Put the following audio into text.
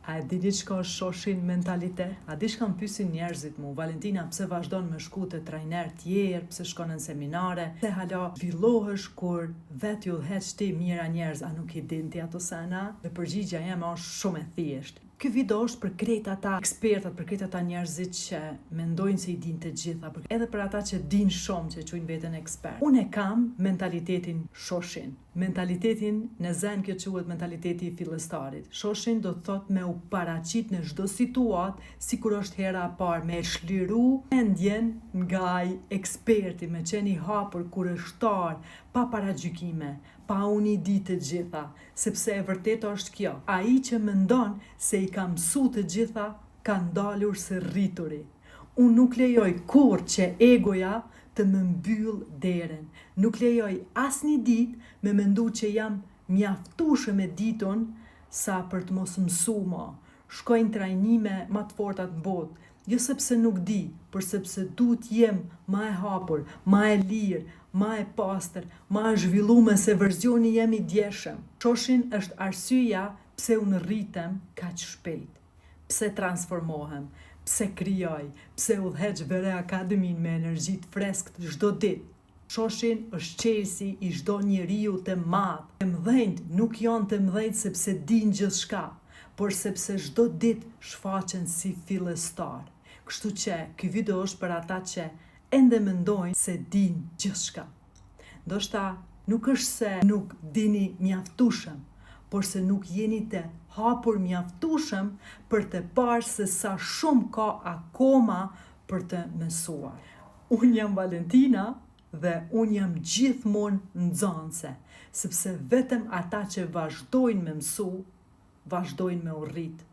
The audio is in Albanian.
A e dini çka është shoshin mentalitet? A di çka më pyesin njerëzit mu, Valentina, pse vazhdon me shku te trajner tjerë, pse shkon në seminare, pse hala zhvillohesh kur vet ju udhëheq ti mira njerëz, a nuk i din ti ato sena? Dhe përgjigjja jeme është shumë e thjeshtë. Ky video është për krejt ata ekspertat, për krejt ata njerëzit që mendojnë se i din të gjitha, edhe për ata që din shumë, që quajnë veten ekspert. Unë e kam mentalitetin shoshin. Mentalitetin në zen kjo quhet mentaliteti i fillestarit. Shoshin do të thot me u paraqit në çdo situatë, sikur është hera e parë, me shliru mendjen nga ai eksperti, me qenë i hapur, kurështar, pa paragjykime, pa unë i di të gjitha, sepse e vërteta është kjo. Ai që mendon se i ka mësu të gjitha, ka ndalur së rrituri. Unë nuk lejoj kur që egoja të më mbyll derën. Nuk lejoj asnjë ditë me mendu që jam mjaftueshëm me ditën sa për të mos mësu më. Shkojnë trajnime më të forta në botë, jo sepse nuk di, por sepse duhet jem më e hapur, më e lirë, më e pastër, më e zhvilluar se versioni jem i djeshëm. Shoshin është arsyeja pse unë rritem kaq shpejt, pse transformohem, pse krijoj, pse udhëheq Vere Akademin me energji të freskët çdo ditë. Shoshin është qelsi i çdo njeriu të madh. Të mëdhenjt nuk janë të mëdhenjt sepse din gjithçka, por sepse çdo ditë shfaqen si fillestar. Kështu që ky video është për ata që ende mendojnë se din gjithçka. Ndoshta nuk është se nuk dini mjaftueshëm, por se nuk jeni të hapur mjaftueshëm për të parë se sa shumë ka akoma për të mësuar. Unë jam Valentina dhe unë jam gjithmonë nxënëse, sepse vetëm ata që vazhdojnë me mësu, vazhdojnë me u rrit.